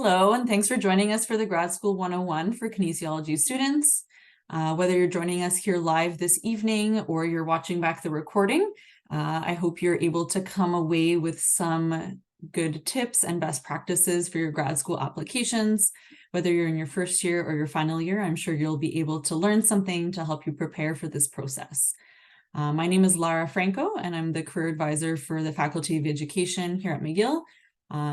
Hello, and thanks for joining us for the Grad School 101 for kinesiology students. Whether you're joining us here live this evening or you're watching back the recording, I hope you're able to come away with some good tips and best practices for your grad school applications. Whether you're in your first year or your final year, I'm sure you'll be able to learn something to help you prepare for this process. My name is Lara Franko, and I'm the career advisor for the Faculty of Education here at McGill.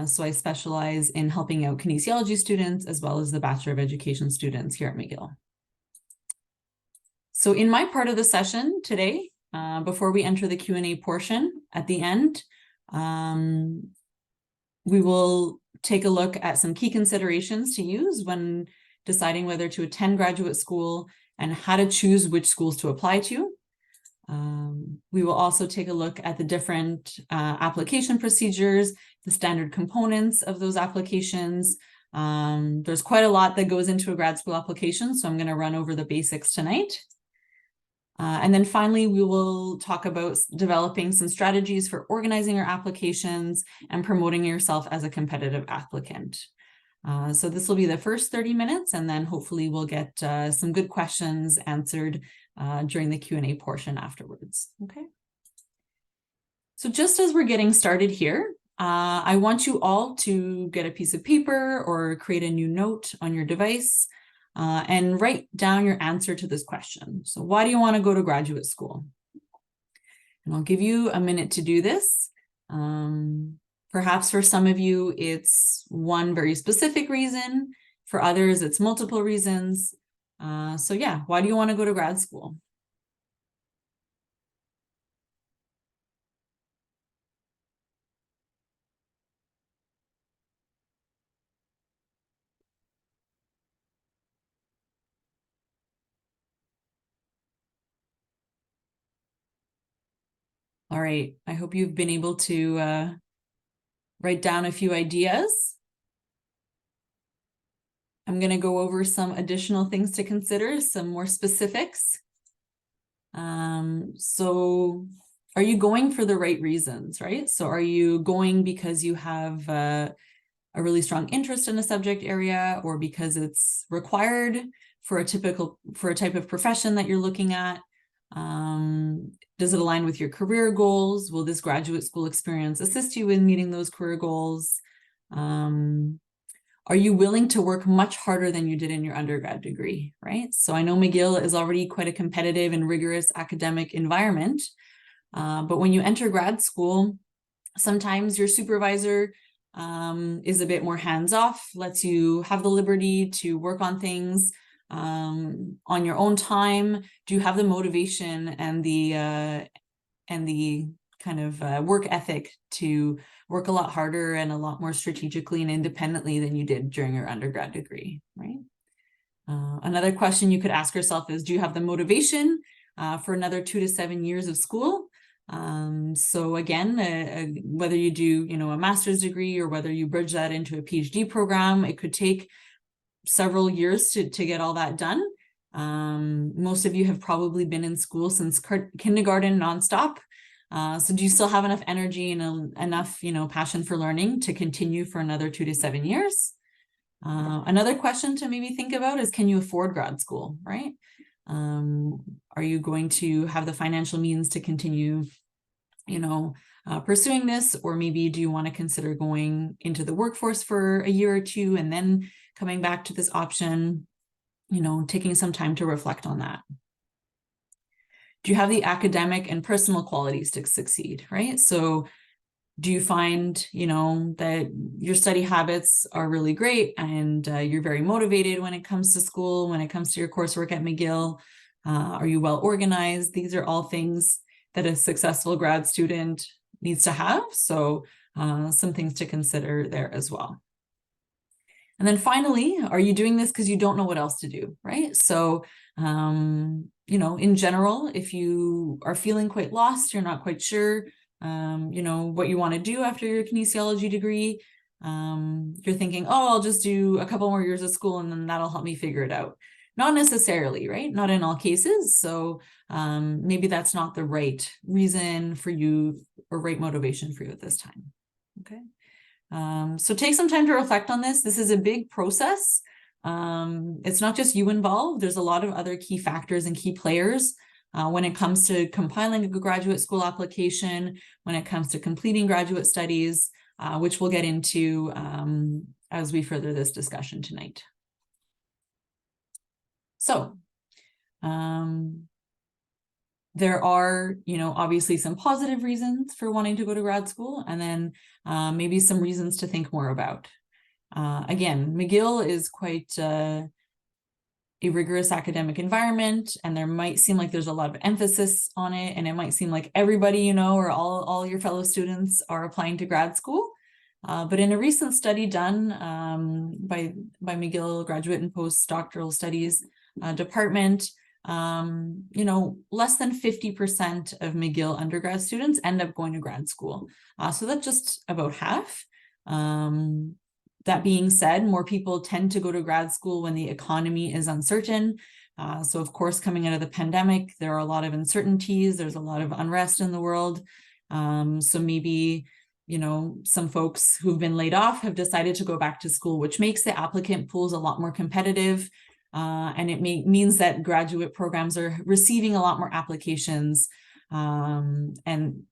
So I specialize in helping out kinesiology students as well as the Bachelor of Education students here at McGill. So in my part of the session today, before we enter the Q&A portion at the end, we will take a look at some key considerations to use when deciding whether to attend graduate school and how to choose which schools to apply to. We will also take a look at the different application procedures, the standard components of those applications. There's quite a lot that goes into a grad school application, so I'm going to run over the basics tonight. And then finally, we will talk about developing some strategies for organizing your applications and promoting yourself as a competitive applicant. So this will be the first 30 minutes, and then hopefully we'll get some good questions answered during the Q&A portion afterwards. Okay. So just as we're getting started here, I want you all to get a piece of paper or create a new note on your device and write down your answer to this question. So why do you want to go to graduate school? And I'll give you a minute to do this. Perhaps for some of you, it's one very specific reason. For others, it's multiple reasons. So yeah, why do you want to go to grad school? All right, I hope you've been able to write down a few ideas. I'm going to go over some additional things to consider, some more specifics. So are you going for the right reasons, right? So are you going because you have a really strong interest in a subject area, or because it's required for a type of profession that you're looking at? Does it align with your career goals? Will this graduate school experience assist you in meeting those career goals? Are you willing to work much harder than you did in your undergrad degree, right? So I know McGill is already quite a competitive and rigorous academic environment, but when you enter grad school, sometimes your supervisor is a bit more hands-off, lets you have the liberty to work on things on your own time. Do you have the motivation and the kind of work ethic to work a lot harder and a lot more strategically and independently than you did during your undergrad degree, right? Another question you could ask yourself is, do you have the motivation for another 2 to 7 years of school? So again, whether you do, a master's degree or whether you bridge that into a PhD program, it could take several years to get all that done. Most of you have probably been in school since kindergarten nonstop. So do you still have enough energy and enough, passion for learning to continue for another 2 to 7 years? Another question to maybe think about is, can you afford grad school, right? Are you going to have the financial means to continue, pursuing this? Or maybe do you want to consider going into the workforce for a year or two and then coming back to this option, taking some time to reflect on that? Do you have the academic and personal qualities to succeed, right? So do you find, that your study habits are really great and you're very motivated when it comes to school, when it comes to your coursework at McGill? Are you well organized? These are all things that a successful grad student needs to have. So some things to consider there as well. And then finally, are you doing this because you don't know what else to do, right? So, in general, if you are feeling quite lost, you're not quite sure, what you want to do after your kinesiology degree, you're thinking, oh, I'll just do a couple more years of school and then that'll help me figure it out. Not necessarily, right? Not in all cases. So maybe that's not the right reason for you or right motivation for you at this time. Okay. So take some time to reflect on this. This is a big process. It's not just you involved. There's a lot of other key factors and key players when it comes to compiling a graduate school application, when it comes to completing graduate studies, which we'll get into as we further this discussion tonight. So there are, obviously some positive reasons for wanting to go to grad school, and then maybe some reasons to think more about. Again, McGill is quite a rigorous academic environment, and there might seem like there's a lot of emphasis on it, and it might seem like everybody or all your fellow students are applying to grad school. But in a recent study done by McGill Graduate and Postdoctoral Studies Department, less than 50% of McGill undergrad students end up going to grad school. So that's just about half. That being said, more people tend to go to grad school when the economy is uncertain. So of course, coming out of the pandemic, there are a lot of uncertainties. There's a lot of unrest in the world. So maybe, some folks who've been laid off have decided to go back to school, which makes the applicant pools a lot more competitive. And it means that graduate programs are receiving a lot more applications. And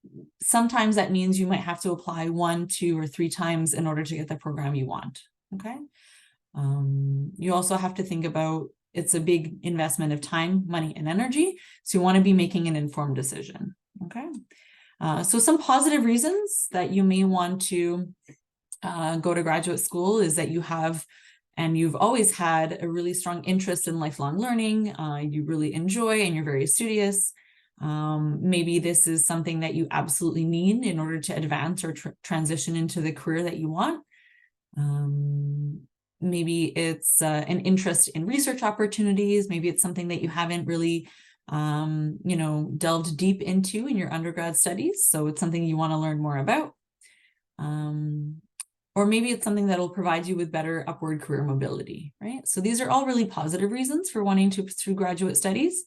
sometimes that means you might have to apply 1, 2, or 3 times in order to get the program you want. Okay. You also have to think about, it's a big investment of time, money, and energy. So you want to be making an informed decision. Okay. So some positive reasons that you may want to go to graduate school is that you have, and you've always had, a really strong interest in lifelong learning. You really enjoy, and you're very studious. Maybe this is something that you absolutely need in order to advance or transition into the career that you want. Maybe it's an interest in research opportunities. Maybe it's something that you haven't really delved deep into in your undergrad studies. So it's something you want to learn more about. Or maybe it's something that will provide you with better upward career mobility, right? So these are all really positive reasons for wanting to pursue graduate studies.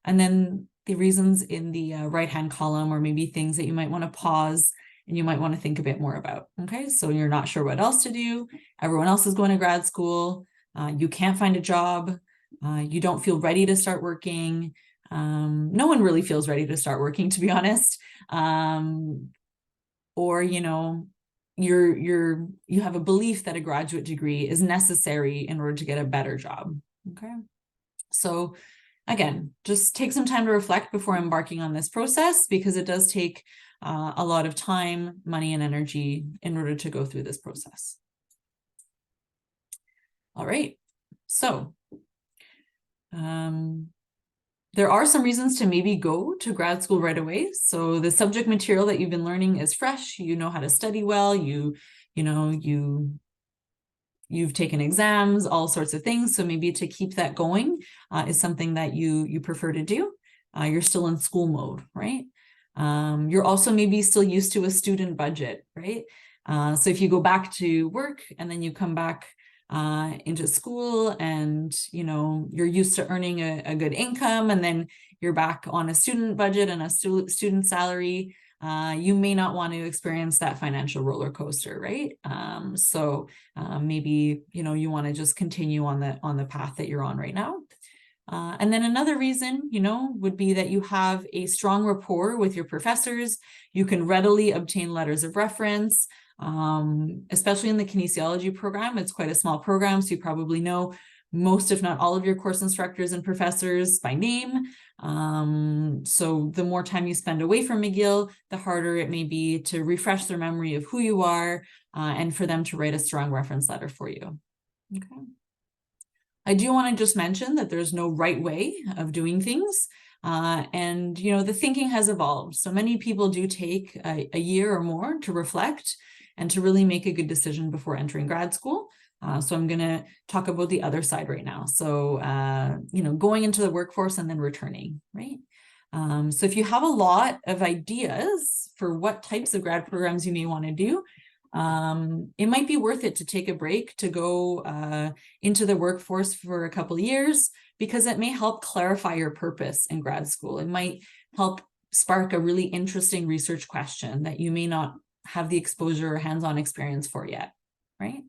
And then the reasons in the right-hand column, or maybe things that you might want to pause and you might want to think a bit more about. Okay, so you're not sure what else to do. Everyone else is going to grad school. You can't find a job. You don't feel ready to start working. No one really feels ready to start working, to be honest. Or, you have a belief that a graduate degree is necessary in order to get a better job. Okay, so again, just take some time to reflect before embarking on this process, because it does take a lot of time, money, and energy in order to go through this process. All right, so there are some reasons to maybe go to grad school right away. So the subject material that you've been learning is fresh. You know how to study well. You've taken exams, all sorts of things. So maybe to keep that going is something that you prefer to do. You're still in school mode, right? You're also maybe still used to a student budget, right? So if you go back to work and then you come back into school, and you're used to earning a good income, and then you're back on a student budget and a student salary, you may not want to experience that financial roller coaster, right? So maybe you want to just continue on the path that you're on right now. And then another reason, would be that you have a strong rapport with your professors. You can readily obtain letters of reference. Especially in the kinesiology program. It's quite a small program, so you probably know most, if not all, of your course instructors and professors by name. So the more time you spend away from McGill, the harder it may be to refresh their memory of who you are and for them to write a strong reference letter for you. Okay. I do want to just mention that there's no right way of doing things. And, the thinking has evolved. So many people do take a year or more to reflect and to really make a good decision before entering grad school. So I'm going to talk about the other side right now. So, going into the workforce and then returning, right? So if you have a lot of ideas for what types of grad programs you may want to do, it might be worth it to take a break to go into the workforce for a couple of years, because it may help clarify your purpose in grad school. It might help spark a really interesting research question that you may not have the exposure or hands-on experience for yet, right?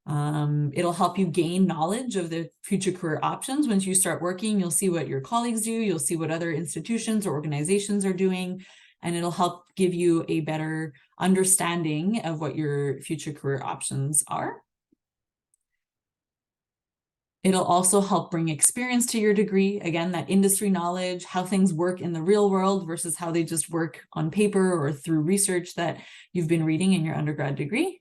It'll help you gain knowledge of the future career options. Once you start working, you'll see what your colleagues do, you'll see what other institutions or organizations are doing, and it'll help give you a better understanding of what your future career options are. It'll also help bring experience to your degree. Again, that industry knowledge, how things work in the real world versus how they just work on paper or through research that you've been reading in your undergrad degree.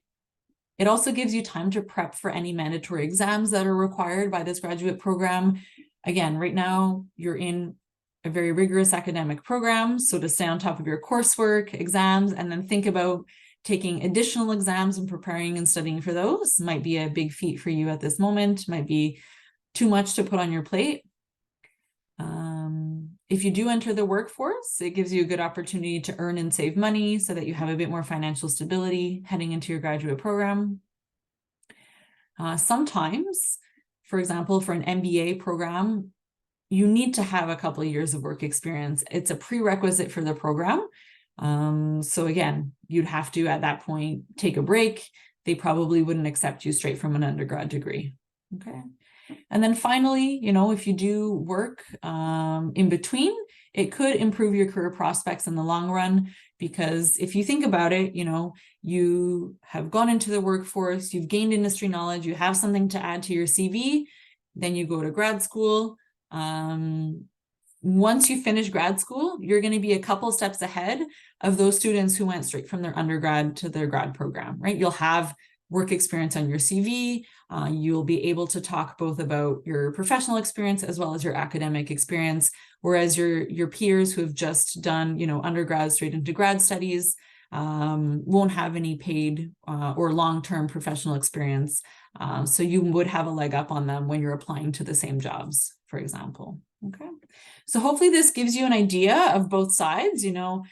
It also gives you time to prep for any mandatory exams that are required by this graduate program. Again, right now, you're in a very rigorous academic program, so to stay on top of your coursework, exams, and then think about taking additional exams and preparing and studying for those might be a big feat for you at this moment, might be too much to put on your plate. If you do enter the workforce, it gives you a good opportunity to earn and save money so that you have a bit more financial stability heading into your graduate program. Sometimes, for example, for an MBA program, you need to have a couple of years of work experience. It's a prerequisite for the program. So again, you'd have to, at that point, take a break. They probably wouldn't accept you straight from an undergrad degree. Okay. And then finally, you know, if you do work in between, it could improve your career prospects in the long run, because if you think about it, you know, you have gone into the workforce, you've gained industry knowledge, you have something to add to your CV, then you go to grad school. Once you finish grad school, you're going to be a couple steps ahead of those students who went straight from their undergrad to their grad program, right? You'll have work experience on your CV. You'll be able to talk both about your professional experience as well as your academic experience, whereas your peers who have just done, you know, undergrad straight into grad studies won't have any paid or long-term professional experience. So you would have a leg up on them when you're applying to the same jobs, for example. Okay, so hopefully this gives you an idea of both sides. You know,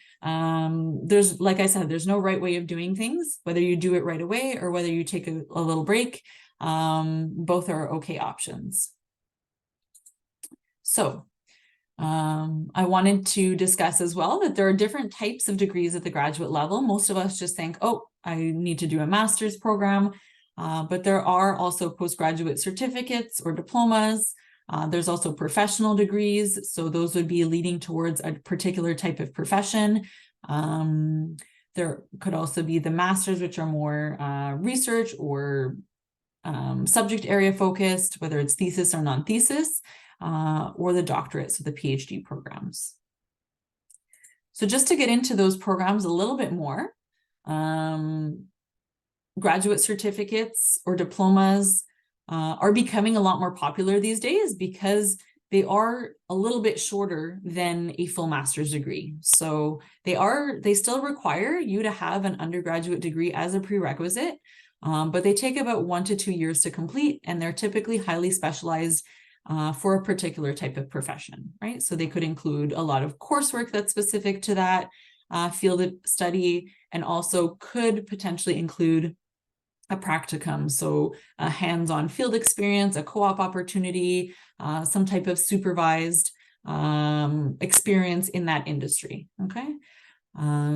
there's, like I said, there's no right way of doing things, whether you do it right away or whether you take a little break. Both are okay options. So I wanted to discuss as well that there are different types of degrees at the graduate level. Most of us just think, oh, I need to do a master's program, but there are also postgraduate certificates or diplomas. There's also professional degrees, so those would be leading towards a particular type of profession. There could also be the masters, which are more research or subject area focused, whether it's thesis or non-thesis, or the doctorate, so the PhD programs. So just to get into those programs a little bit more, graduate certificates or diplomas are becoming a lot more popular these days because they are a little bit shorter than a full master's degree. So they still require you to have an undergraduate degree as a prerequisite, but they take about 1 to 2 years to complete, and they're typically highly specialized for a particular type of profession, right? So they could include a lot of coursework that's specific to that field of study, and also could potentially include a practicum, so a hands-on field experience, a co-op opportunity, some type of supervised experience in that industry, okay?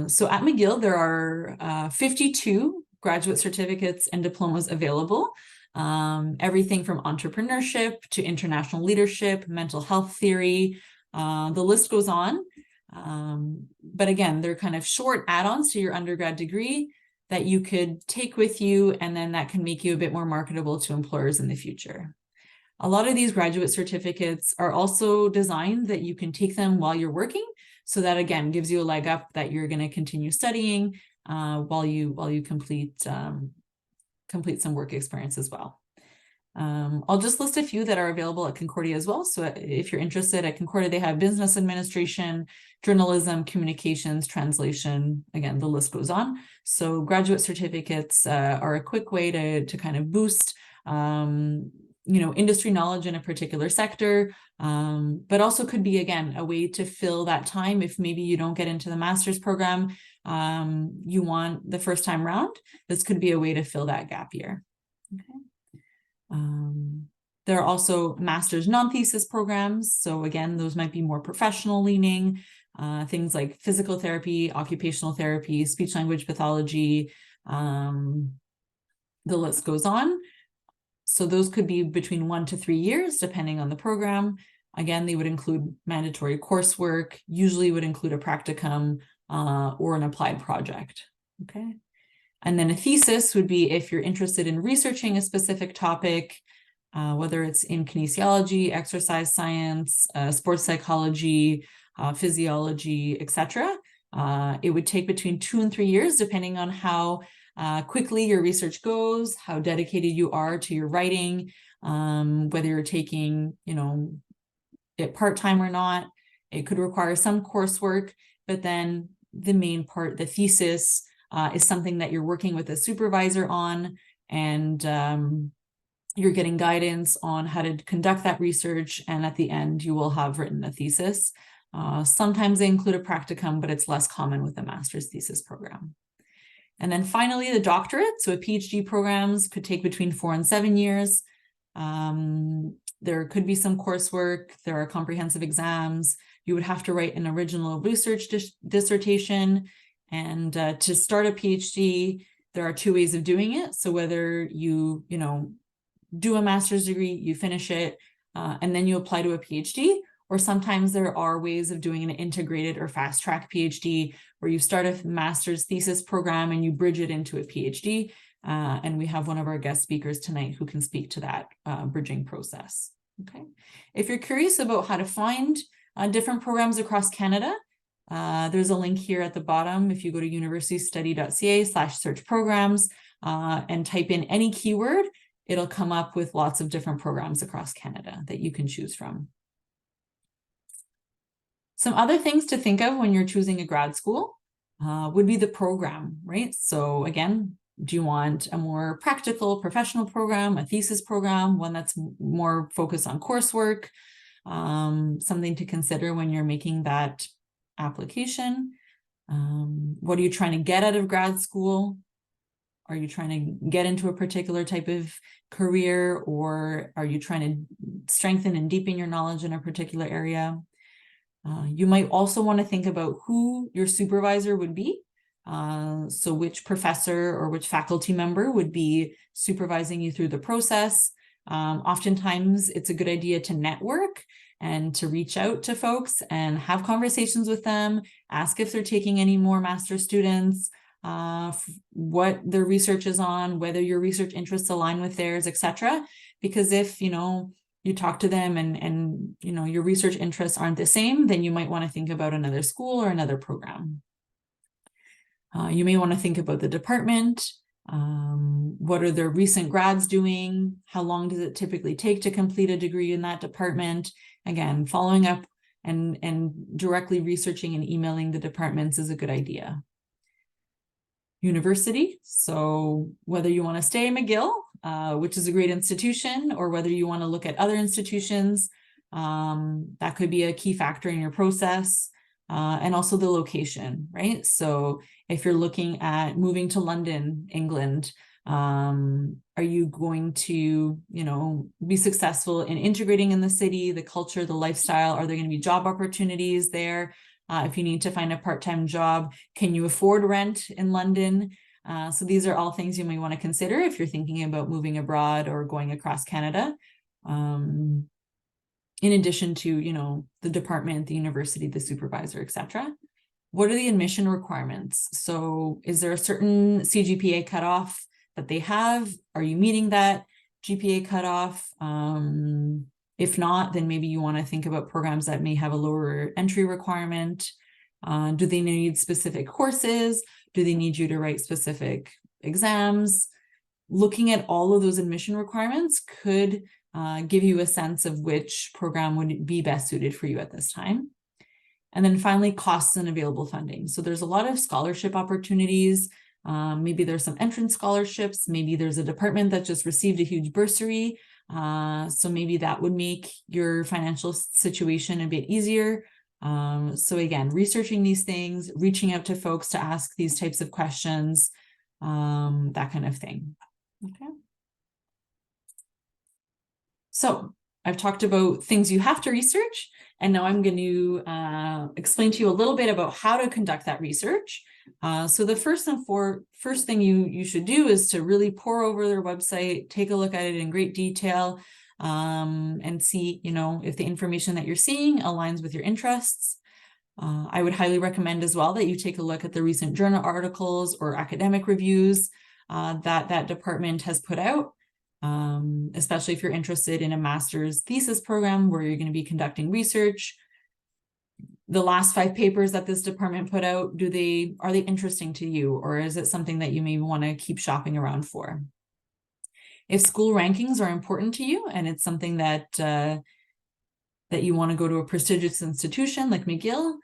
So at McGill, there are 52 graduate certificates and diplomas available, everything from entrepreneurship to international leadership, mental health theory, the list goes on. But again, they're kind of short add-ons to your undergrad degree that you could take with you, and then that can make you a bit more marketable to employers in the future. A lot of these graduate certificates are also designed that you can take them while you're working, so that again gives you a leg up that you're going to continue studying while you complete some work experience as well. I'll just list a few that are available at Concordia as well. So if you're interested, at Concordia, they have business administration, journalism, communications, translation. Again, the list goes on. So graduate certificates are a quick way to kind of boost industry knowledge in a particular sector, but also could be, again, a way to fill that time if maybe you don't get into the master's program you want the first time round. This could be a way to fill that gap year. Okay. There are also master's non-thesis programs. So again, those might be more professional leaning. things like physical therapy, occupational therapy, speech language pathology, the list goes on. So those could be between 1 to 3 years, depending on the program. Again, they would include mandatory coursework, usually would include a practicum or an applied project, okay? And then a thesis would be if you're interested in researching a specific topic, whether it's in kinesiology, exercise science, sports psychology, physiology, etc. It would take between 2 and 3 years, depending on how quickly your research goes, how dedicated you are to your writing, whether you're taking, it part-time or not. It could require some coursework, but then the main part, the thesis, is something that you're working with a supervisor on, and you're getting guidance on how to conduct that research, and at the end you will have written a thesis. Sometimes they include a practicum, but it's less common with a master's thesis program. And then finally, the doctorate. So a PhD programs could take between 4 and 7 years. There could be some coursework. There are comprehensive exams. You would have to write an original research dissertation. And to start a PhD, there are 2 ways of doing it. So whether you do a master's degree, you finish it, and then you apply to a PhD, or sometimes there are ways of doing an integrated or fast track PhD where you start a master's thesis program and you bridge it into a PhD. And we have one of our guest speakers tonight who can speak to that bridging process. Okay. If you're curious about how to find different programs across Canada, there's a link here at the bottom. If you go to universitystudy.ca/search programs and type in any keyword, it'll come up with lots of different programs across Canada that you can choose from. Some other things to think of when you're choosing a grad school would be the program, right? So again, do you want a more practical professional program, a thesis program, one that's more focused on coursework? Something to consider when you're making that application. What are you trying to get out of grad school? Are you trying to get into a particular type of career, or are you trying to strengthen and deepen your knowledge in a particular area? You might also want to think about who your supervisor would be. So which professor or which faculty member would be supervising you through the process. Oftentimes it's a good idea to network and to reach out to folks and have conversations with them, ask if they're taking any more master's students, what their research is on, whether your research interests align with theirs, etc. Because if, you talk to them and your research interests aren't the same, then you might want to think about another school or another program. You may want to think about the department. What are their recent grads doing? How long does it typically take to complete a degree in that department? Again, following up and directly researching and emailing the departments is a good idea. University. So whether you want to stay in McGill, which is a great institution, or whether you want to look at other institutions, that could be a key factor in your process. And also the location, right? So if you're looking at moving to London, England, are you going to, be successful in integrating in the city, the culture, the lifestyle? Are there going to be job opportunities there? If you need to find a part-time job, can you afford rent in London? So these are all things you may want to consider if you're thinking about moving abroad or going across Canada. In addition to, the department, the university, the supervisor, etc. What are the admission requirements? So is there a certain CGPA cutoff that they have? Are you meeting that GPA cutoff? If not, then maybe you want to think about programs that may have a lower entry requirement. Do they need specific courses? Do they need you to write specific exams? Looking at all of those admission requirements could give you a sense of which program would be best suited for you at this time. And then finally, costs and available funding. So there's a lot of scholarship opportunities. Maybe there's some entrance scholarships. Maybe there's a department that just received a huge bursary. So maybe that would make your financial situation a bit easier. So again, researching these things, reaching out to folks to ask these types of questions, that kind of thing. Okay. So I've talked about things you have to research, and now I'm going to explain to you a little bit about how to conduct that research. So the first thing you should do is to really pore over their website, take a look at it in great detail, and see, if the information that you're seeing aligns with your interests. I would highly recommend as well that you take a look at the recent journal articles or academic reviews that department has put out, especially if you're interested in a master's thesis program where you're going to be conducting research. The last 5 papers that this department put out, are they interesting to you, or is it something that you may want to keep shopping around for? If school rankings are important to you and it's something that you want to go to a prestigious institution like McGill,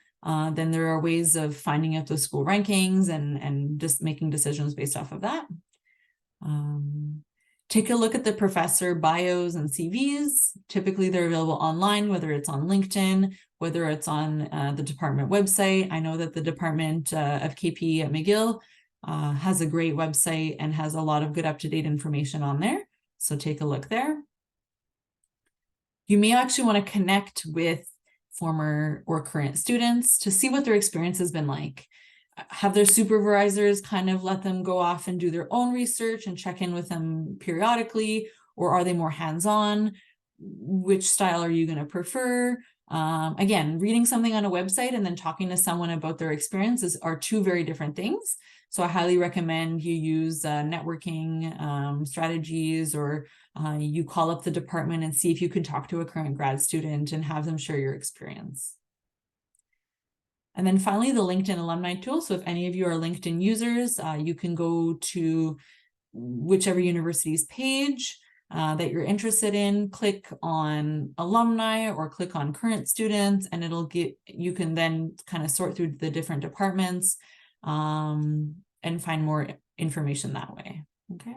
then there are ways of finding out those school rankings and just making decisions based off of that. Take a look at the professor bios and CVs. Typically, they're available online, whether it's on LinkedIn, whether it's on the department website. I know that the Department of KP at McGill has a great website and has a lot of good up-to-date information on there. So take a look there. You may actually want to connect with former or current students to see what their experience has been like. Have their supervisors kind of let them go off and do their own research and check in with them periodically, or are they more hands-on? Which style are you going to prefer? Again, reading something on a website and then talking to someone about their experiences are 2 very different things. So I highly recommend you use networking strategies, or you call up the department and see if you can talk to a current grad student and have them share your experience. And then finally, the LinkedIn alumni tool. So if any of you are LinkedIn users, you can go to whichever university's page that you're interested in, click on alumni or click on current students, and you can then kind of sort through the different departments and find more information that way. Okay.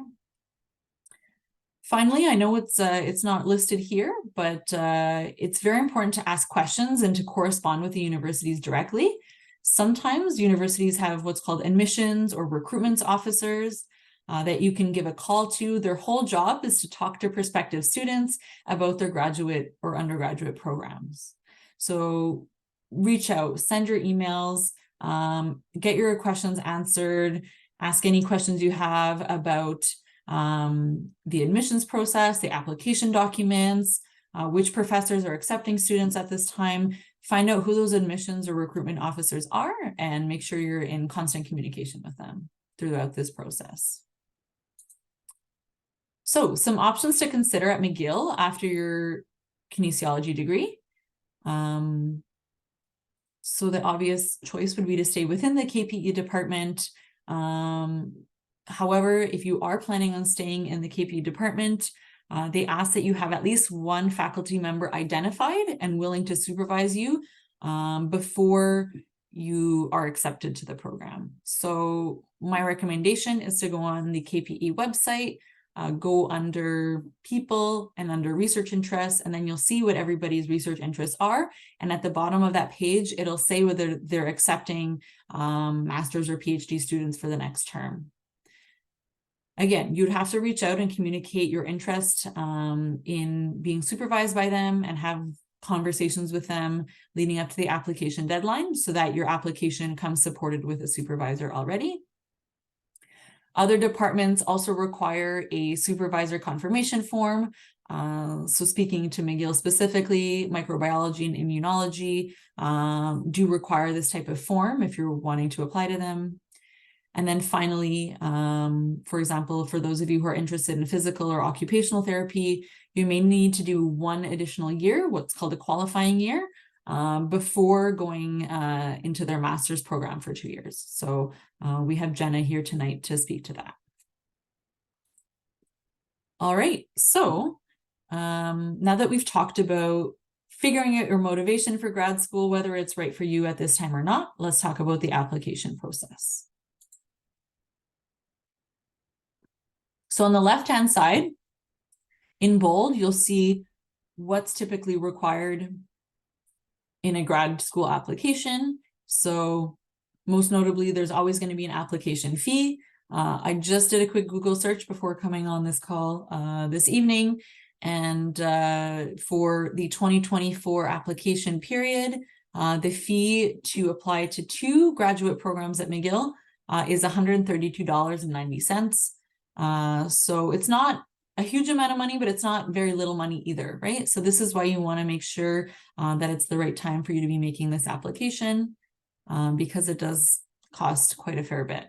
Finally, I know it's not listed here, but it's very important to ask questions and to correspond with the universities directly. Sometimes universities have what's called admissions or recruitment officers that you can give a call to. Their whole job is to talk to prospective students about their graduate or undergraduate programs. So reach out, send your emails, get your questions answered, ask any questions you have about the admissions process, the application documents, which professors are accepting students at this time. Find out who those admissions or recruitment officers are and make sure you're in constant communication with them throughout this process. So some options to consider at McGill after your kinesiology degree. So the obvious choice would be to stay within the KPE department. However, if you are planning on staying in the KPE department, they ask that you have at least 1 faculty member identified and willing to supervise you before you are accepted to the program. So my recommendation is to go on the KPE website, go under people and under research interests, and then you'll see what everybody's research interests are. And at the bottom of that page, it'll say whether they're accepting master's or PhD students for the next term. Again, you'd have to reach out and communicate your interest in being supervised by them and have conversations with them leading up to the application deadline so that your application comes supported with a supervisor already. Other departments also require a supervisor confirmation form. So speaking to McGill specifically, microbiology and immunology do require this type of form if you're wanting to apply to them. And then finally, for example, for those of you who are interested in physical or occupational therapy, you may need to do 1 additional year, what's called a qualifying year, before going into their master's program for 2 years. So we have Jenna here tonight to speak to that. All right, so now that we've talked about figuring out your motivation for grad school, whether it's right for you at this time or not, let's talk about the application process. So on the left-hand side, in bold, you'll see what's typically required in a grad school application. So most notably, there's always going to be an application fee. I just did a quick Google search before coming on this call this evening, And for the 2024 application period, the fee to apply to 2 graduate programs at McGill is $132.90. So it's not a huge amount of money, but it's not very little money either, right? So this is why you want to make sure that it's the right time for you to be making this application, because it does cost quite a fair bit.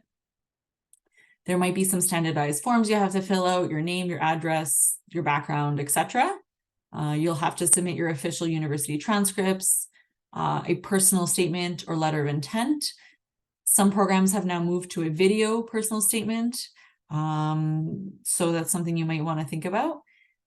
There might be some standardized forms you have to fill out, your name, your address, your background, etc. You'll have to submit your official university transcripts, a personal statement or letter of intent. Some programs have now moved to a video personal statement. So that's something you might want to think about.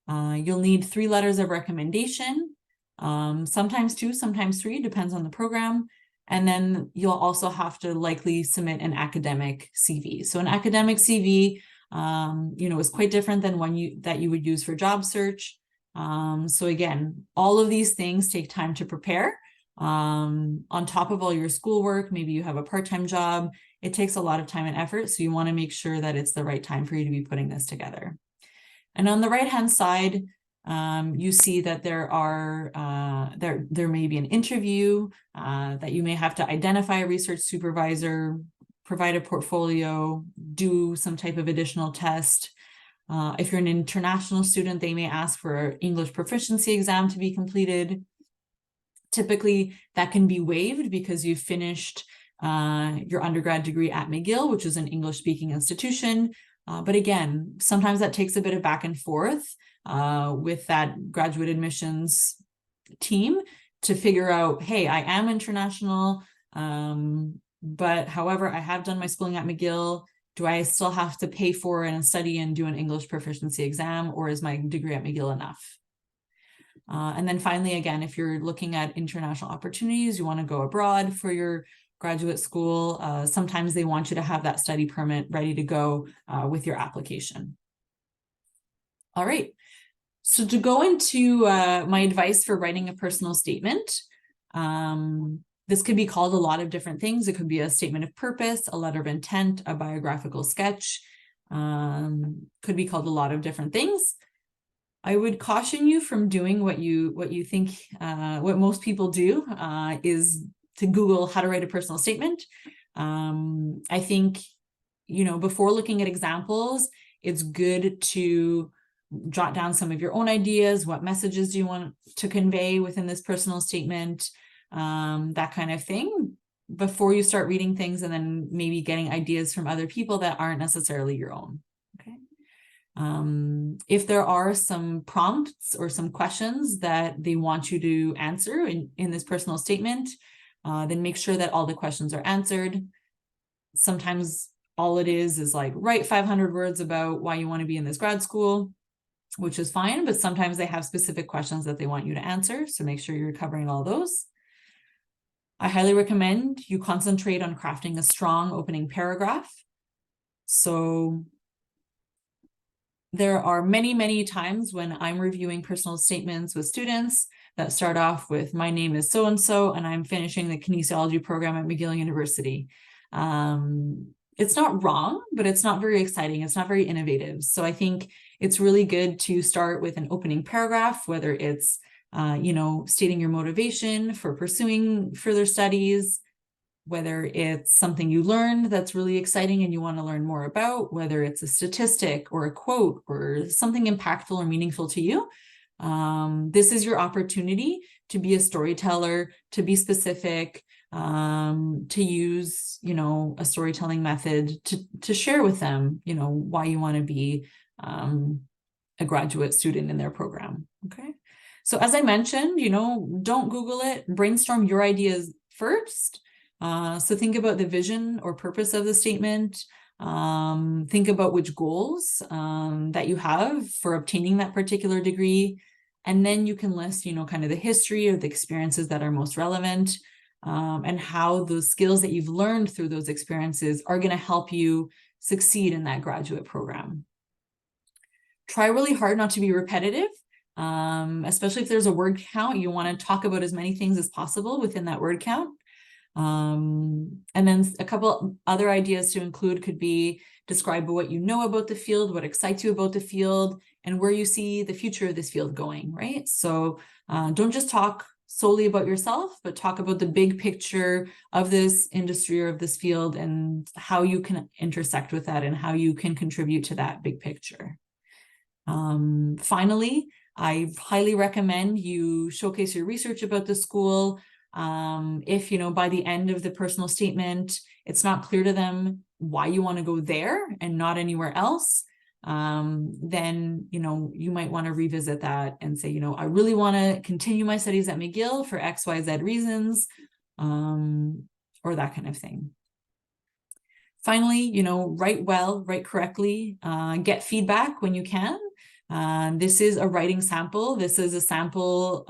You'll need 3 letters of recommendation, sometimes 2, sometimes 3, depends on the program. And then you'll also have to likely submit an academic CV. So an academic CV, is quite different than one that you would use for job search. So again, all of these things take time to prepare. On top of all your schoolwork, maybe you have a part-time job. It takes a lot of time and effort. So you want to make sure that it's the right time for you to be putting this together. And on the right-hand side, you see that there may be an interview, that you may have to identify a research supervisor, provide a portfolio, do some type of additional test. If you're an international student, they may ask for an English proficiency exam to be completed. Typically, that can be waived because you've finished your undergrad degree at McGill, which is an English-speaking institution. But again, sometimes that takes a bit of back and forth with that graduate admissions team to figure out, hey, I am international, but however, I have done my schooling at McGill. Do I still have to pay for and study and do an English proficiency exam, or is my degree at McGill enough? And then finally, again, if you're looking at international opportunities, you want to go abroad for your graduate school, sometimes they want you to have that study permit ready to go with your application. All right. So to go into my advice for writing a personal statement, this could be called a lot of different things. It could be a statement of purpose, a letter of intent, a biographical sketch, could be called a lot of different things. I would caution you from doing what you think, what most people do is to Google how to write a personal statement. I think, before looking at examples, it's good to jot down some of your own ideas. What messages do you want to convey within this personal statement? That kind of thing, before you start reading things and then maybe getting ideas from other people that aren't necessarily your own. Okay. If there are some prompts or some questions that they want you to answer in this personal statement, then make sure that all the questions are answered. Sometimes all it is like write 500 words about why you want to be in this grad school, which is fine, but sometimes they have specific questions that they want you to answer. So make sure you're covering all those. I highly recommend you concentrate on crafting a strong opening paragraph. So there are many, many times when I'm reviewing personal statements with students that start off with, my name is so-and-so, and I'm finishing the kinesiology program at McGill University. It's not wrong, but it's not very exciting. It's not very innovative. So I think it's really good to start with an opening paragraph, whether it's, stating your motivation for pursuing further studies, whether it's something you learned that's really exciting and you want to learn more about, whether it's a statistic or a quote or something impactful or meaningful to you. This is your opportunity to be a storyteller, to be specific, to use, a storytelling method to share with them, why you want to be a graduate student in their program. Okay. So as I mentioned, don't Google it, brainstorm your ideas first. So think about the vision or purpose of the statement. Think about which goals that you have for obtaining that particular degree. And then you can list, kind of the history or the experiences that are most relevant, and how those skills that you've learned through those experiences are going to help you succeed in that graduate program. Try really hard not to be repetitive, especially if there's a word count. You want to talk about as many things as possible within that word count. And then a couple other ideas to include could be describe what you know about the field, what excites you about the field, and where you see the future of this field going, right? So don't just talk solely about yourself, but talk about the big picture of this industry or of this field and how you can intersect with that and how you can contribute to that big picture. Finally, I highly recommend you showcase your research about the school. If, by the end of the personal statement, it's not clear to them why you want to go there and not anywhere else, then, you might want to revisit that and say, I really want to continue my studies at McGill for X, Y, Z reasons, or that kind of thing. Finally, write well, write correctly, get feedback when you can. This is a writing sample. This is a sample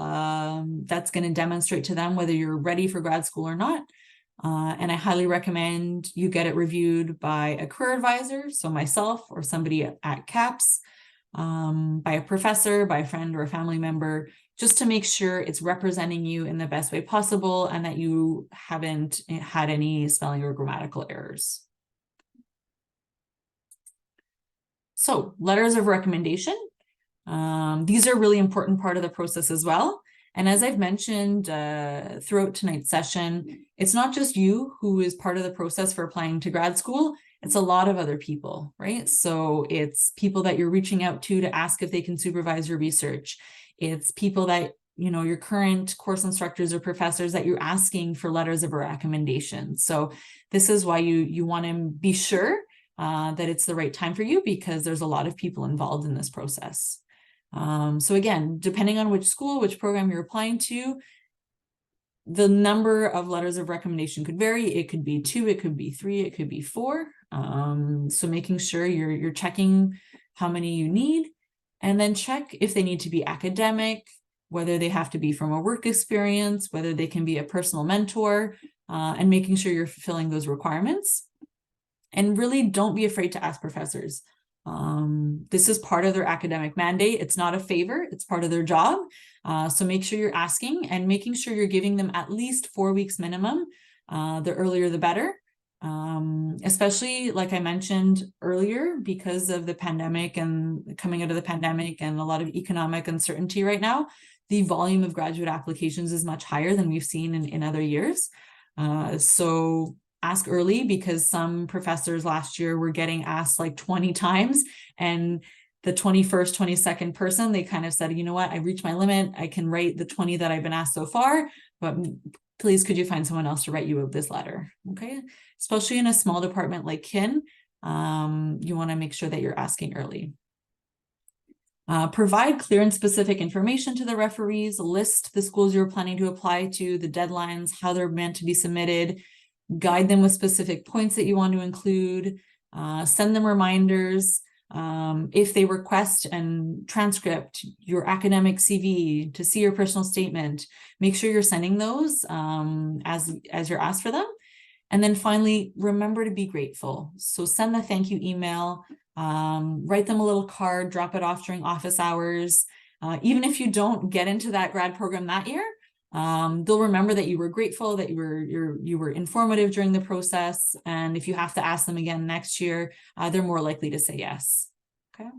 that's going to demonstrate to them whether you're ready for grad school or not. And I highly recommend you get it reviewed by a career advisor, so myself or somebody at CAPS, by a professor, by a friend or a family member, just to make sure it's representing you in the best way possible and that you haven't had any spelling or grammatical errors. So letters of recommendation. These are a really important part of the process as well. And as I've mentioned throughout tonight's session, it's not just you who is part of the process for applying to grad school. It's a lot of other people, right? So it's people that you're reaching out to ask if they can supervise your research. It's people that, your current course instructors or professors that you're asking for letters of recommendation. So this is why you want to be sure that it's the right time for you, because there's a lot of people involved in this process. So again, depending on which school, which program you're applying to, the number of letters of recommendation could vary. It could be 2, it could be 3, it could be 4. So making sure you're checking how many you need, and then check if they need to be academic, whether they have to be from a work experience, whether they can be a personal mentor, and making sure you're fulfilling those requirements. And really don't be afraid to ask professors. This is part of their academic mandate. It's not a favor, it's part of their job. So make sure you're asking and making sure you're giving them at least 4 weeks minimum. The earlier, the better. Especially like I mentioned earlier, because of the pandemic and coming out of the pandemic and a lot of economic uncertainty right now, the volume of graduate applications is much higher than we've seen in other years. So ask early, because some professors last year were getting asked like 20 times, and the 21st, 22nd person, they kind of said, you know what, I reached my limit. I can write the 20 that I've been asked so far, but please, could you find someone else to write you this letter? Okay. Especially in a small department like Kin, you want to make sure that you're asking early. Provide clear and specific information to the referees, list the schools you're planning to apply to, the deadlines, how they're meant to be submitted, guide them with specific points that you want to include, send them reminders. If they request and transcript your academic CV, to see your personal statement, make sure you're sending those as you're asked for them. And then finally, remember to be grateful. So send the thank you email, write them a little card, drop it off during office hours. Even if you don't get into that grad program that year, they'll remember that you were grateful, that you were informative during the process. And if you have to ask them again next year, they're more likely to say yes. Okay.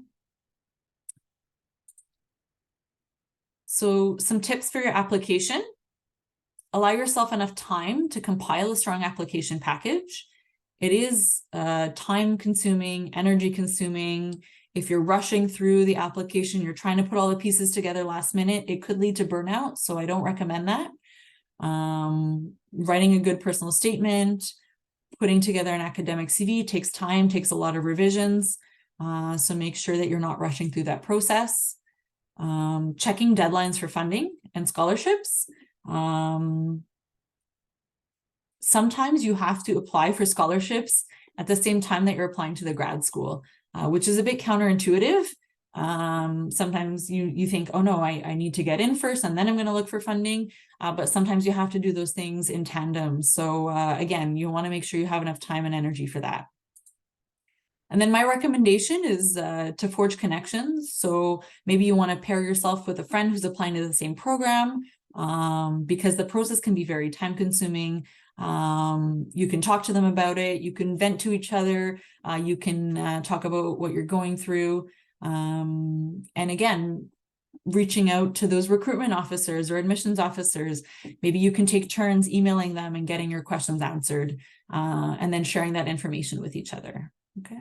So some tips for your application. Allow yourself enough time to compile a strong application package. It is time consuming, energy consuming. If you're rushing through the application, you're trying to put all the pieces together last minute, it could lead to burnout. So I don't recommend that. Writing a good personal statement, putting together an academic CV takes time, takes a lot of revisions. So make sure that you're not rushing through that process. Checking deadlines for funding and scholarships. Sometimes you have to apply for scholarships at the same time that you're applying to the grad school, which is a bit counterintuitive. Sometimes you think, oh no, I need to get in first and then I'm going to look for funding. But sometimes you have to do those things in tandem. So again, you want to make sure you have enough time and energy for that. And then my recommendation is to forge connections. So maybe you want to pair yourself with a friend who's applying to the same program, because the process can be very time consuming. You can talk to them about it. You can vent to each other. You can talk about what you're going through. And again, reaching out to those recruitment officers or admissions officers. Maybe you can take turns emailing them and getting your questions answered, and then sharing that information with each other. Okay.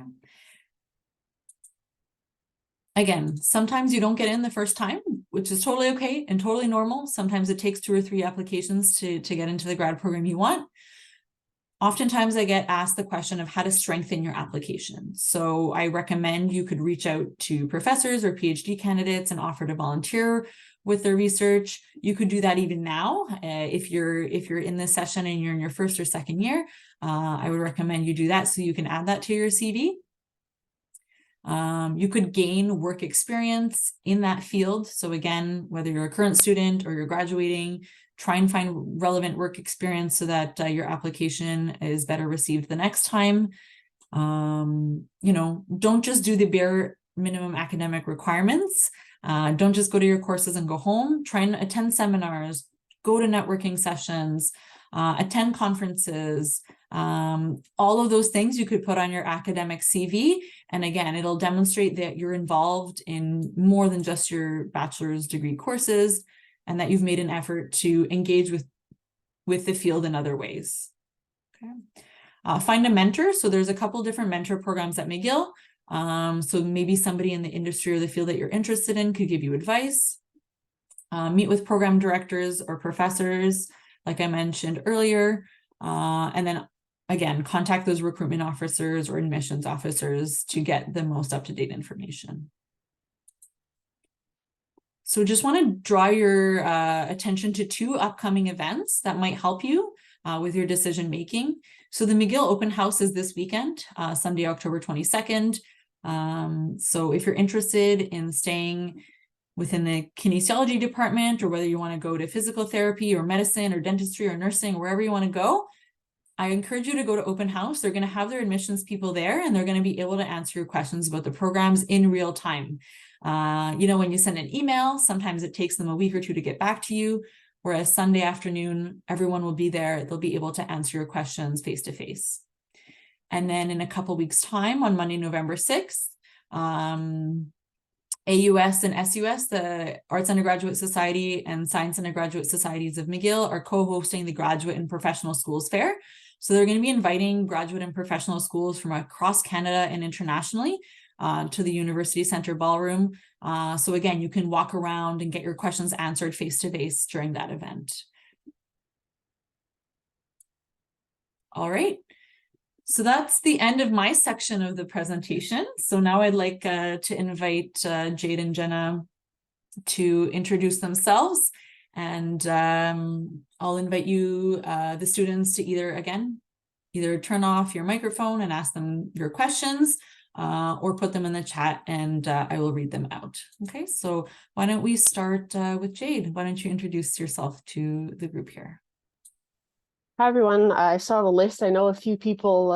Again, sometimes you don't get in the first time, which is totally okay and totally normal. Sometimes it takes 2 or 3 applications to get into the grad program you want. Oftentimes I get asked the question of how to strengthen your application. So I recommend you could reach out to professors or PhD candidates and offer to volunteer with their research. You could do that even now. If you're in this session and you're in your first or second year, I would recommend you do that so you can add that to your CV. You could gain work experience in that field. So again, whether you're a current student or you're graduating, try and find relevant work experience so that your application is better received the next time. Don't just do the bare minimum academic requirements. Don't just go to your courses and go home. Try and attend seminars, go to networking sessions, attend conferences. All of those things you could put on your academic CV. And again, it'll demonstrate that you're involved in more than just your bachelor's degree courses and that you've made an effort to engage with the field in other ways. Okay. Find a mentor. So there's a couple different mentor programs at McGill. So maybe somebody in the industry or the field that you're interested in could give you advice. Meet with program directors or professors, like I mentioned earlier. And then again, contact those recruitment officers or admissions officers to get the most up-to-date information. So just want to draw your attention to 2 upcoming events that might help you with your decision making. So the McGill Open House is this weekend, Sunday, October 22nd. So if you're interested in staying within the kinesiology department, or whether you want to go to physical therapy or medicine or dentistry or nursing, wherever you want to go, I encourage you to go to Open House. They're going to have their admissions people there, and they're going to be able to answer your questions about the programs in real time. When you send an email, sometimes it takes them a week or 2 to get back to you, whereas Sunday afternoon, everyone will be there. They'll be able to answer your questions face to face. And then in a couple weeks' time, on Monday, November 6th, AUS and SUS, the Arts Undergraduate Society and Science Undergraduate Societies of McGill, are co-hosting the Graduate and Professional Schools Fair. So they're going to be inviting graduate and professional schools from across Canada and internationally to the University Centre Ballroom. So again, you can walk around and get your questions answered face-to-face during that event. All right. So that's the end of my section of the presentation. So now I'd like to invite Jade and Jenna to introduce themselves. And I'll invite you, the students, to either turn off your microphone and ask them your questions, or put them in the chat and I will read them out. Okay, so why don't we start with Jade? Why don't you introduce yourself to the group here? Hi, everyone. I saw the list. I know a few people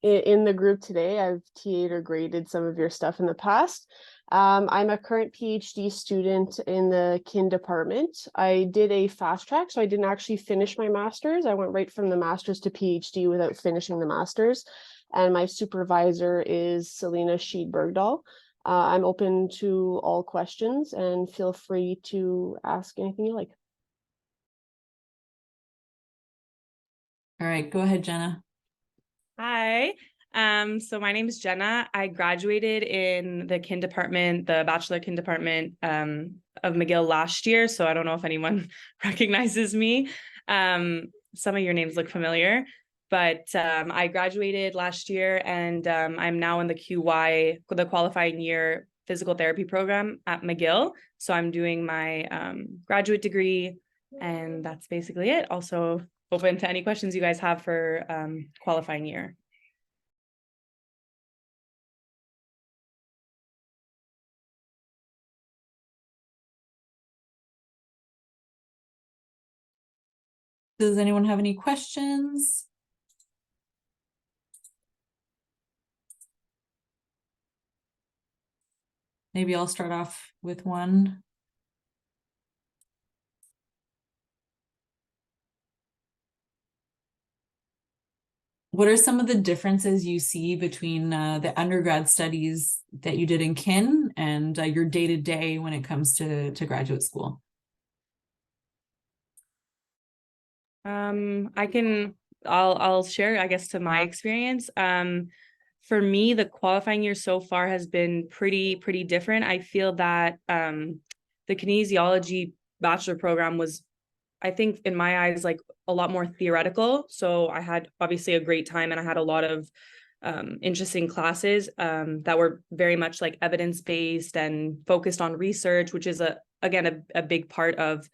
in the group today. I've TA'd or graded some of your stuff in the past. I'm a current PhD student in the kin department. I did a fast track, so I didn't actually finish my master's. I went right from the master's to PhD without finishing the master's. And my supervisor is Selena Sheed-Bergdahl. I'm open to all questions and feel free to ask anything you like. All right, go ahead, Jenna. Hi. So my name is Jenna. I graduated in the kin department, the bachelor kin department of McGill last year. So I don't know if anyone recognizes me. Some of your names look familiar, but I graduated last year, and I'm now in the QY, the qualifying year physical therapy program at McGill. So I'm doing my graduate degree, and that's basically it. Also open to any questions you guys have for qualifying year. Does anyone have any questions? Maybe I'll start off with one. what are some of the differences you see between the undergrad studies that you did in kin and your day-to-day when it comes to graduate school? I'll share, I guess, to my experience. For me, the qualifying year so far has been pretty different. I feel that the kinesiology bachelor program was, I think in my eyes, like a lot more theoretical. So I had obviously a great time, and I had a lot of interesting classes that were very much like evidence-based and focused on research, which is again a big part of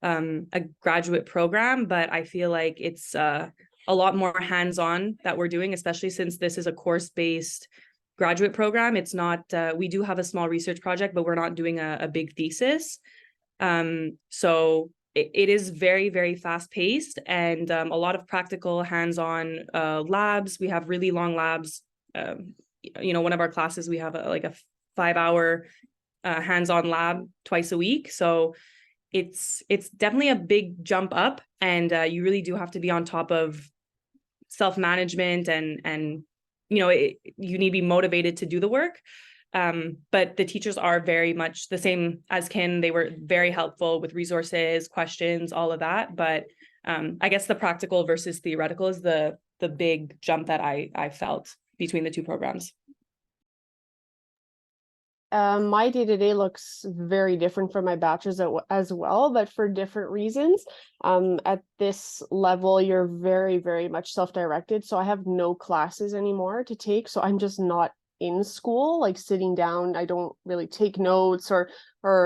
a graduate program. But I feel like it's a lot more hands-on that we're doing, especially since this is a course-based graduate program. It's not, we do have a small research project, but we're not doing a big thesis. So it is very fast paced, and a lot of practical hands-on labs. We have really long labs. One of our classes, we have like a 5-hour hands-on lab twice a week. So it's definitely a big jump up, and you really do have to be on top of self-management, and you need to be motivated to do the work. But the teachers are very much the same as kin. They were very helpful with resources, questions, all of that. But I guess the practical versus theoretical is the big jump that I felt between the two programs. My day-to-day looks very different from my bachelor's as well, but for different reasons. At this level, you're very much self-directed. So I have no classes anymore to take. So I'm just not in school, like sitting down. I don't really take notes, or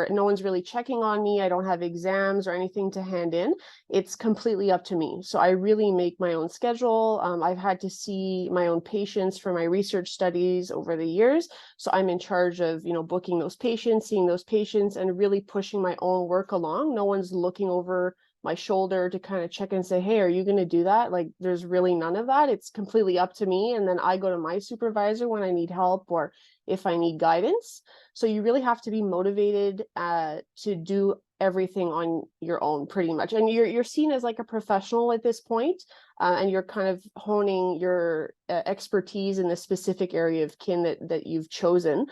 no one's really checking on me. I don't have exams or anything to hand in. It's completely up to me. So I really make my own schedule. I've had to see my own patients for my research studies over the years. So I'm in charge of, booking those patients, seeing those patients, and really pushing my own work along. No one's looking over my shoulder to kind of check and say, hey, are you going to do that? Like, there's really none of that. It's completely up to me. And then I go to my supervisor when I need help or if I need guidance. So you really have to be motivated to do everything on your own, pretty much. And you're seen as like a professional at this point, and you're kind of honing your expertise in the specific area of kin that you've chosen.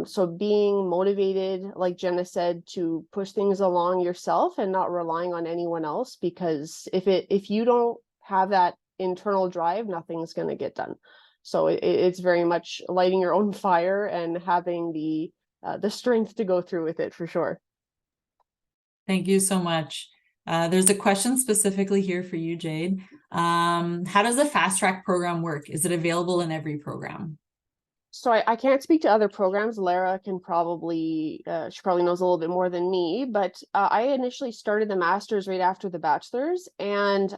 So being motivated, like Jenna said, to push things along yourself and not relying on anyone else, because if you don't have that internal drive, nothing's going to get done. So it's very much lighting your own fire and having the strength to go through with it, for sure. Thank you so much. There's a question specifically here for you, Jade. How does the fast track program work? Is it available in every program? So I can't speak to other programs. Lara can probably, she probably knows a little bit more than me, but I initially started the master's right after the bachelor's, and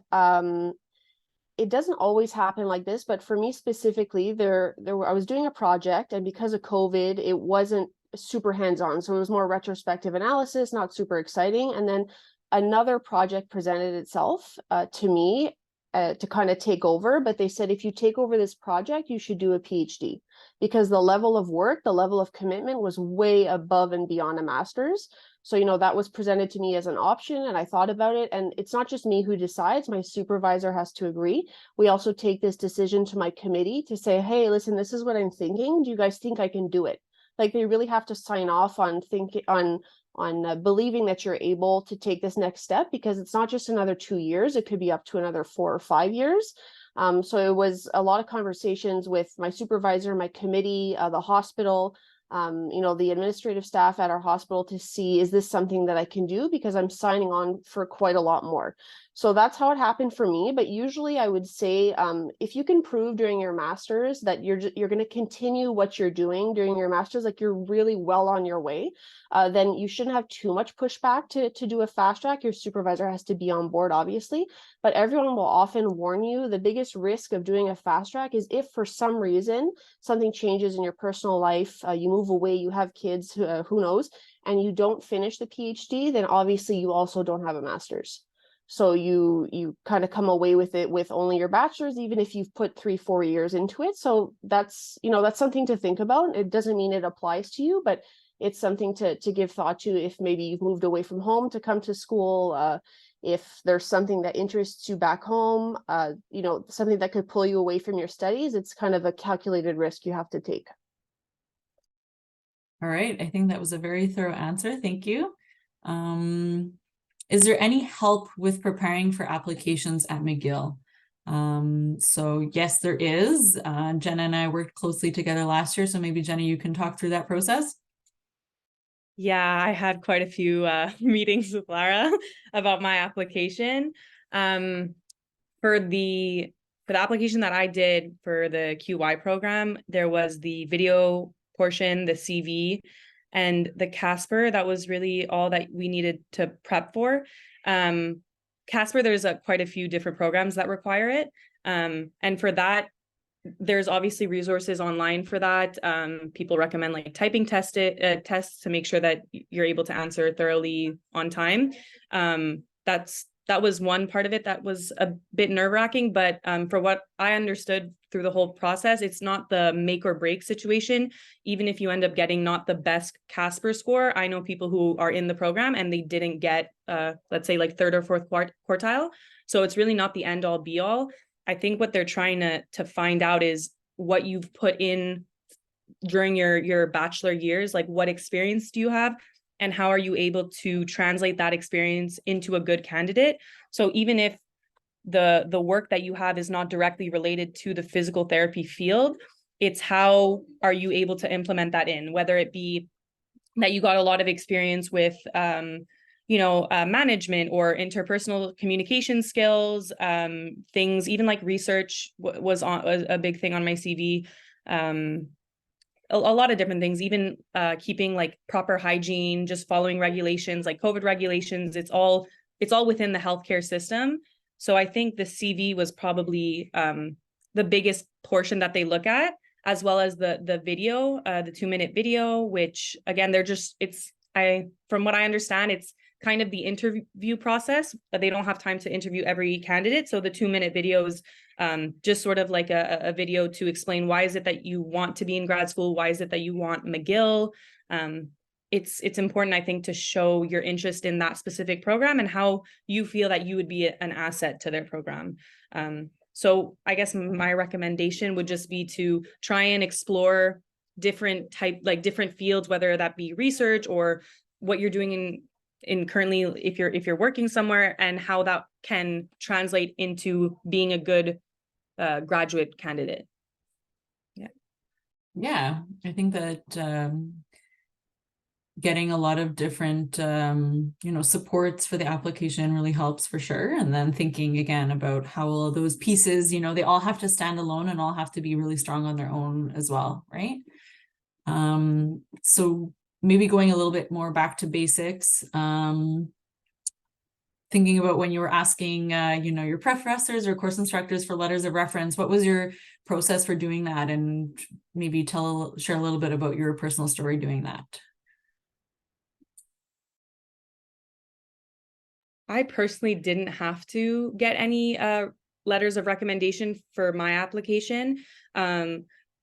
it doesn't always happen like this, but for me specifically, I was doing a project, and because of COVID, it wasn't super hands-on. So it was more retrospective analysis, not super exciting. And then another project presented itself to me to kind of take over, but they said, if you take over this project, you should do a PhD, because the level of work, the level of commitment was way above and beyond a master's. So, that was presented to me as an option, and I thought about it. And it's not just me who decides, my supervisor has to agree. We also take this decision to my committee to say, hey, listen, this is what I'm thinking. Do you guys think I can do it? Like, they really have to sign off on believing that you're able to take this next step, because it's not just another 2 years, it could be up to another 4 or 5 years. So it was a lot of conversations with my supervisor, my committee, the hospital, the administrative staff at our hospital, to see, is this something that I can do? Because I'm signing on for quite a lot more. So that's how it happened for me. But usually I would say, if you can prove during your master's that you're going to continue what you're doing during your master's, like you're really well on your way, then you shouldn't have too much pushback to do a fast track. Your supervisor has to be on board, obviously, but everyone will often warn you. The biggest risk of doing a fast track is if for some reason something changes in your personal life, you move away, you have kids, who knows, and you don't finish the PhD, then obviously you also don't have a master's. So you kind of come away with it with only your bachelor's, even if you've put 3-4 years into it. So that's something to think about. It doesn't mean it applies to you, but it's something to give thought to if maybe you've moved away from home to come to school, If there's something that interests you back home, you know, something that could pull you away from your studies, it's kind of a calculated risk you have to take. All right, I think that was a very thorough answer. Thank you. Is there any help with preparing for applications at McGill? So yes, there is. Jenna and I worked closely together last year, so maybe Jenna, you can talk through that process. Yeah, I had quite a few meetings with Lara about my application. For the application that I did for the QY program, there was the video portion, the CV, and the Casper. That was really all that we needed to prep for. Casper, there's quite a few different programs that require it. And for that, there's obviously resources online for that. People recommend like typing tests to make sure that you're able to answer thoroughly on time. That was one part of it that was a bit nerve-wracking, but for what I understood through the whole process, it's not the make or break situation. Even if you end up getting not the best Casper score, I know people who are in the program and they didn't get, let's say like third or fourth quartile. So it's really not the end all be all. I think what they're trying to find out is what you've put in during your bachelor years, like what experience do you have and how are you able to translate that experience into a good candidate? So even if the work that you have is not directly related to the physical therapy field, it's how are you able to implement that in, whether it be that you got a lot of experience with management or interpersonal communication skills, things even like research was a big thing on my CV. A lot of different things, even keeping like proper hygiene, just following regulations like COVID regulations. It's all within the healthcare system. So I think the CV was probably the biggest portion that they look at, as well as the video, the 2-minute video, which again, from what I understand, it's kind of the interview process, but they don't have time to interview every candidate. So the 2-minute video is just sort of like a video to explain why is it that you want to be in grad school? Why is it that you want McGill? It's important, I think, to show your interest in that specific program and how you feel that you would be an asset to their program. So I guess my recommendation would just be to try and explore different fields, whether that be research or what you're doing in currently if you're working somewhere, and how that can translate into being a good graduate candidate. Yeah, I think that getting a lot of different supports for the application really helps for sure. And then thinking again about how all those pieces, they all have to stand alone and all have to be really strong on their own as well, right? So maybe going a little bit more back to basics, thinking about when you were asking, your professors or course instructors for letters of reference, what was your process for doing that? And maybe share a little bit about your personal story doing that. I personally didn't have to get any letters of recommendation for my application.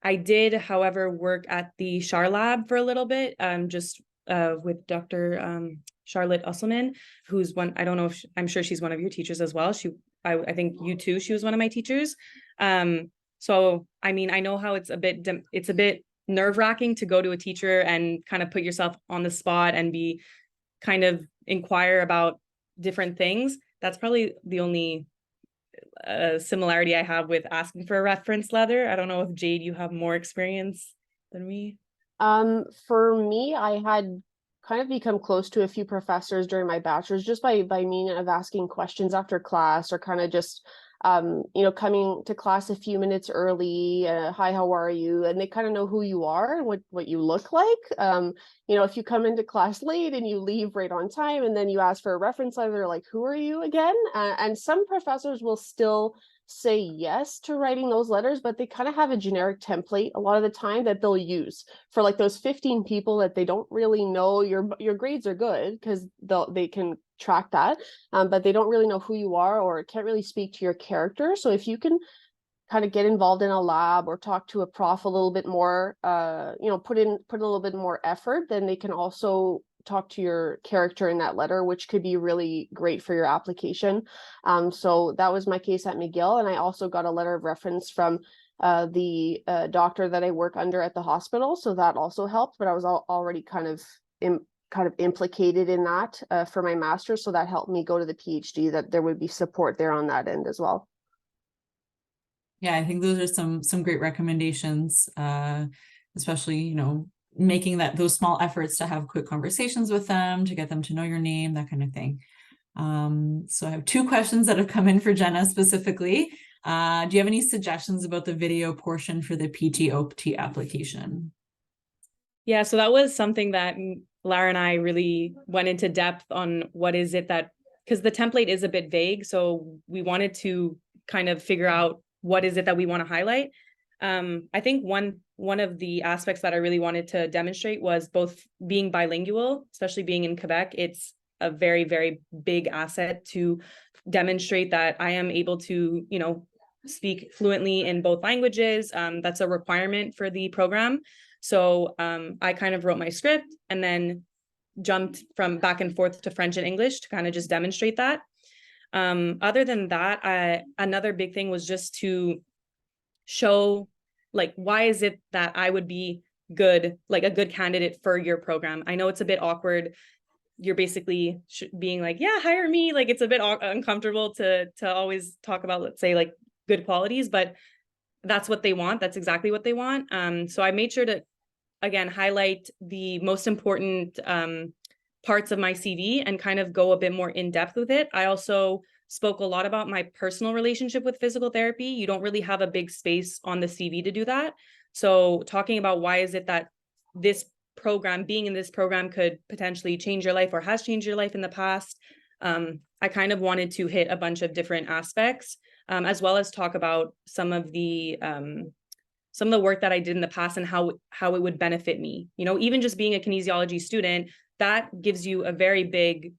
I did, however, work at the SHAR lab for a little bit, just with Dr. Charlotte Usselman, who's one, I don't know if I'm sure she's one of your teachers as well. I think you too, she was one of my teachers. So, I mean, I know how it's a bit nerve-wracking to go to a teacher and kind of put yourself on the spot and be kind of inquire about different things. That's probably the only similarity I have with asking for a reference letter. I don't know if Jade, you have more experience than me. For me, I had kind of become close to a few professors during my bachelor's just by means of asking questions after class, or kind of just coming to class a few minutes early. Hi, how are you? And they kind of know who you are and what you look like. If you come into class late and you leave right on time and then you ask for a reference letter, they're like, who are you again? And some professors will still say yes to writing those letters, but they kind of have a generic template a lot of the time that they'll use for like those 15 people that they don't really know. Your grades are good because they can track that, but they don't really know who you are or can't really speak to your character. So if you can kind of get involved in a lab or talk to a prof a little bit more, put in a little bit more effort, then they can also to your character in that letter, which could be really great for your application. So that was my case at McGill, and I also got a letter of reference from the doctor that I work under at the hospital, so that also helped. But I was already kind of implicated in that for my master's, so that helped me go to the PhD, that there would be support there on that end as well. Yeah, I think those are some great recommendations, especially, you know, making those small efforts to have quick conversations with them, to get them to know your name, that kind of thing. So I have 2 questions that have come in for Jenna specifically. Do you have any suggestions about the video portion for the PT-OPT application? Yeah, so that was something that Lara and I really went into depth on. What is it that, because the template is a bit vague, so we wanted to kind of figure out what is it that we want to highlight. I think one of the aspects that I really wanted to demonstrate was both being bilingual, especially being in Quebec. It's a very, very big asset to demonstrate that I am able to, you know, speak fluently in both languages. That's a requirement for the program. So I kind of wrote my script and then jumped from back and forth to French and English to kind of just demonstrate that. Other than that, another big thing was just to show, like, why is it that I would be good, like a good candidate for your program? I know it's a bit awkward. You're basically being like, yeah, hire me. Like, it's a bit uncomfortable to always talk about, let's say, like good qualities, but that's what they want. That's exactly what they want. So I made sure to, again, highlight the most important parts of my CV and kind of go a bit more in depth with it. I also spoke a lot about my personal relationship with physical therapy. You don't really have a big space on the CV to do that. So talking about why is it that this program, being in this program, could potentially change your life or has changed your life in the past. I kind of wanted to hit a bunch of different aspects, as well as talk about some of the work that I did in the past and how it would benefit me. You know, even just being a kinesiology student, that gives you a very big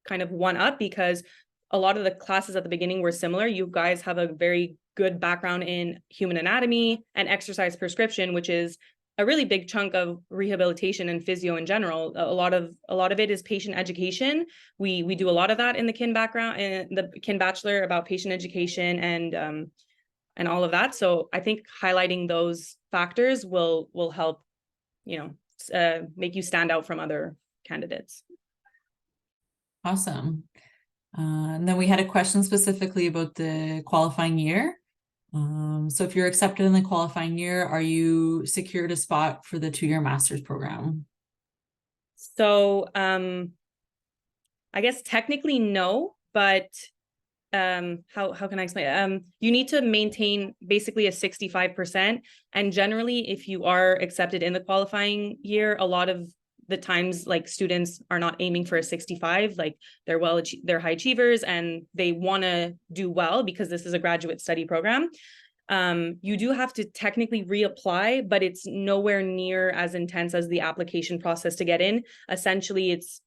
kind of one up, because a lot of the classes at the beginning were similar. You guys have a very good background in human anatomy and exercise prescription, which is a really big chunk of rehabilitation and physio in general. A lot of it is patient education. We do a lot of that in the kin background, in the kin bachelor, about patient education and all of that. So I think highlighting those factors will help, you know, make you stand out from other candidates. Awesome. And then we had a question specifically about the qualifying year. So if you're accepted in the qualifying year, are you secured a spot for the 2-year master's program? So I guess technically no, but how can I explain it? You need to maintain basically a 65%. And generally, if you are accepted in the qualifying year, a lot of the times, like, students are not aiming for a 65, like they're high achievers and they want to do well because this is a graduate study program. You do have to technically reapply, but it's nowhere near as intense as the application process to get in. Essentially, it's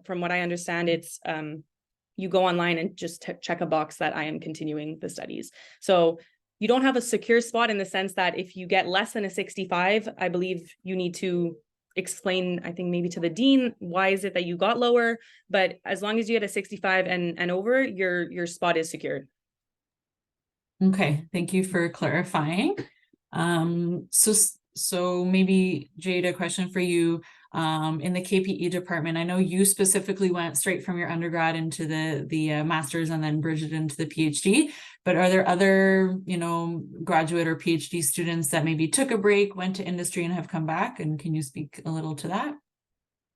from what I understand, it's you go online and just check a box that I am continuing the studies. So you don't have a secure spot, in the sense that if you get less than a 65, I believe you need to explain, I think maybe to the dean, why is it that you got lower. But as long as you get a 65 and over, your spot is secured. Okay, thank you for clarifying. So maybe, Jade, a question for you. In the KPE department, I know you specifically went straight from your undergrad into the master's and then bridged into the PhD, but are there other, you know, graduate or PhD students that maybe took a break, went to industry and have come back? And can you speak a little to that?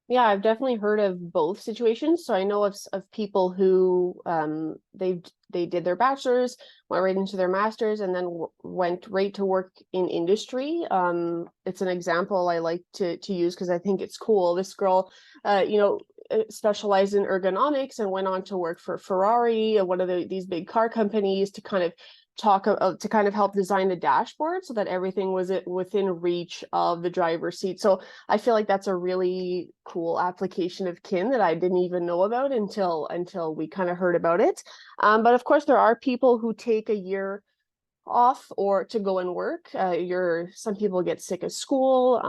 Yeah, I've definitely heard of both situations. So I know of people who they did their bachelor's, went right into their master's, and then went right to work in industry. It's an example I like to use because I think it's cool. This girl, specialized in ergonomics and went on to work for Ferrari, one of these big car companies, to kind of help design the dashboard so that everything was within reach of the driver's seat. So I feel like that's a really cool application of kin that I didn't even know about until we kind of heard about it. But of course, there are people who take a year off or to go and work. Some people get sick of school,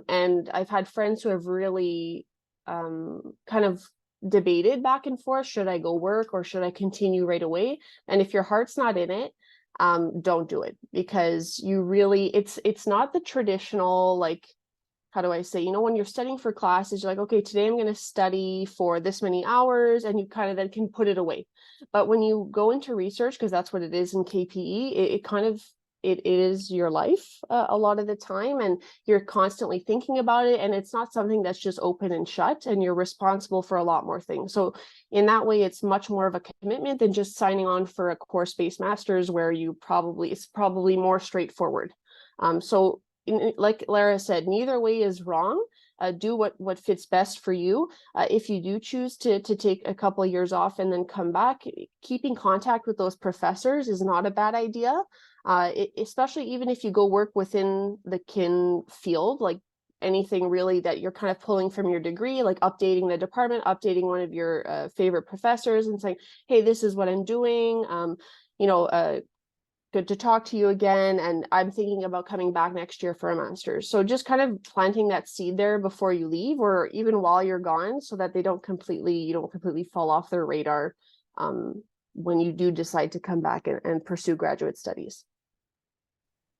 and I've had friends who have really kind of debated back and forth. Should I go work or should I continue right away? And if your heart's not in it, don't do it, because you really, it's not the traditional, like, how do I say, you know, when you're studying for classes, you're like, okay, today I'm going to study for this many hours, and you kind of then can put it away. But when you go into research, because that's what it is in KPE, it kind of, it is your life a lot of the time, and you're constantly thinking about it, and it's not something that's just open and shut, and you're responsible for a lot more things. So in that way, it's much more of a commitment than just signing on for a course-based master's, where it's probably more straightforward. So like Lara said, neither way is wrong. Do what fits best for you. If you do choose to take a couple of years off and then come back, keeping contact with those professors is not a bad idea. Especially even if you go work within the kin field, like anything really that you're kind of pulling from your degree, like updating the department, updating one of your favorite professors and saying, hey, this is what I'm doing. Good to talk to you again, and I'm thinking about coming back next year for a master's. So just kind of planting that seed there before you leave, or even while you're gone, so that you don't completely fall off their radar when you do decide to come back and pursue graduate studies.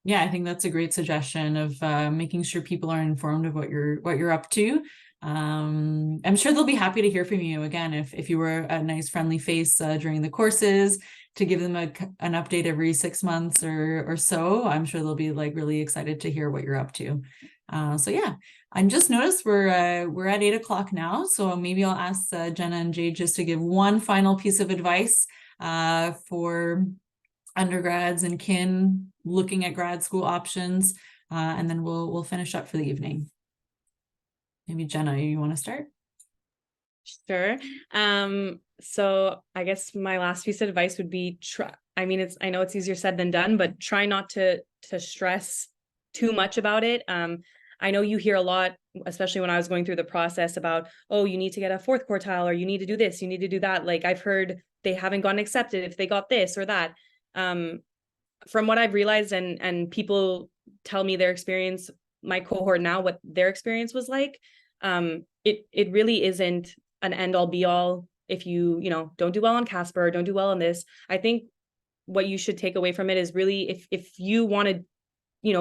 Yeah, I think that's a great suggestion of making sure people are informed of what you're up to. I'm sure they'll be happy to hear from you again if you were a nice friendly face during the courses, to give them an update every 6 months or so. I'm sure they'll be like really excited to hear what you're up to. So yeah, I just noticed we're at 8 o'clock now, so maybe I'll ask Jenna and Jade just to give one final piece of advice for undergrads and kin looking at grad school options, and then we'll finish up for the evening. Maybe Jenna, you want to start? Sure. So I guess my last piece of advice would be I know it's easier said than done, but try not to stress too much about it. I know you hear a lot, especially when I was going through the process, about, oh, you need to get a 4th quartile, or you need to do this, you need to do that. Like, I've heard they haven't gotten accepted if they got this or that. From what I've realized, and people tell me their experience, my cohort now, what their experience was like, it really isn't an end all be all. If you don't do well on Casper, don't do well on this, I think what you should take away from it is really, if you want to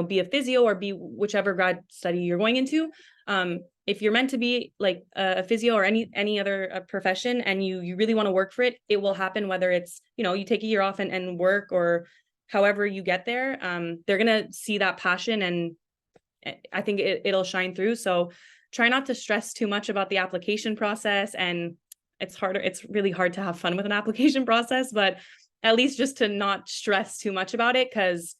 be a physio or be whichever grad study you're going into, if you're meant to be like a physio or any other profession, and you really want to work for it, it will happen, whether it's you take a year off and work, or however you get there. They're gonna see that passion, and I think it'll shine through. So try not to stress too much about the application process. And it's really hard to have fun with an application process, but at least just to not stress too much about it, because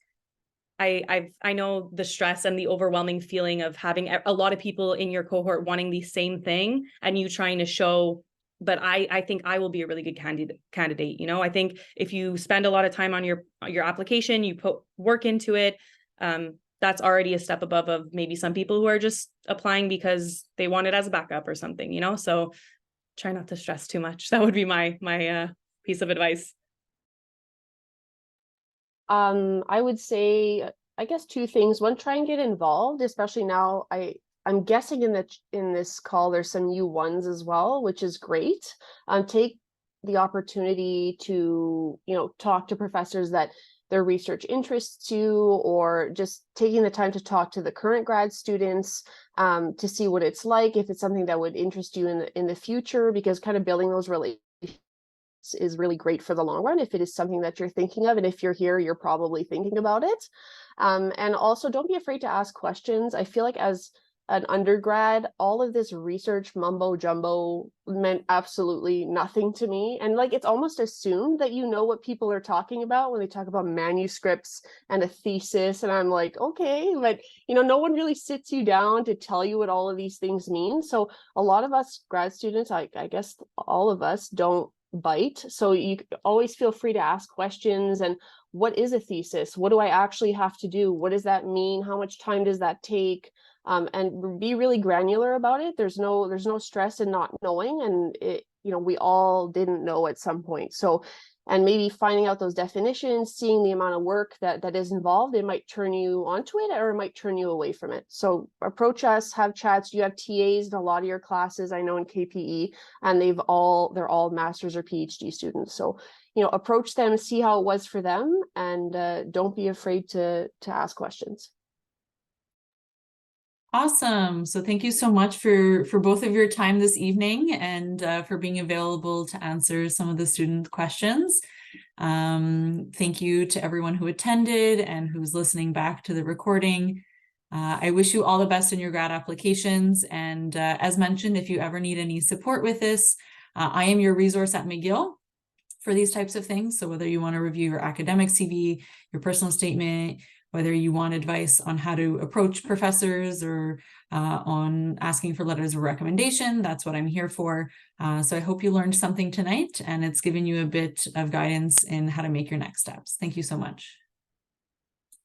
I know the stress and the overwhelming feeling of having a lot of people in your cohort wanting the same thing, and you trying to show, but I think I will be a really good candidate. I think if you spend a lot of time on your application, you put work into it, that's already a step above of maybe some people who are just applying because they want it as a backup or something, so try not to stress too much. That would be my piece of advice. I would say, I guess, 2 things. One, try and get involved, especially now. I'm guessing in this call there's some U1s as well, which is great. Take the opportunity to talk to professors that their research interests you, or just taking the time to talk to the current grad students to see what it's like, if it's something that would interest you in the future, because kind of building those relationships is really great for the long run if it is something that you're thinking of. And if you're here, you're probably thinking about it. And also, don't be afraid to ask questions. I feel like as an undergrad, all of this research mumbo jumbo meant absolutely nothing to me. And like, it's almost assumed that what people are talking about when they talk about manuscripts and a thesis. And I'm like, okay, but no one really sits you down to tell you what all of these things mean. So a lot of us grad students, I guess all of us, don't bite. So you always feel free to ask questions. And what is a thesis? What do I actually have to do? What does that mean? How much time does that take? And be really granular about it. There's no stress in not knowing, and we all didn't know at some point. So and maybe finding out those definitions, seeing the amount of work that is involved, it might turn you onto it or it might turn you away from it. So approach us, have chats. You have TAs in a lot of your classes, I know in KPE, and they're all master's or PhD students. So, you know, approach them, see how it was for them, and don't be afraid to ask questions. Awesome. So thank you so much for both of your time this evening and for being available to answer some of the student questions. Thank you to everyone who attended and who's listening back to the recording. I wish you all the best in your grad applications. And as mentioned, if you ever need any support with this, I am your resource at McGill for these types of things. So whether you want to review your academic CV, your personal statement, whether you want advice on how to approach professors or on asking for letters of recommendation, that's what I'm here for. So I hope you learned something tonight and it's given you a bit of guidance in how to make your next steps. Thank you so much.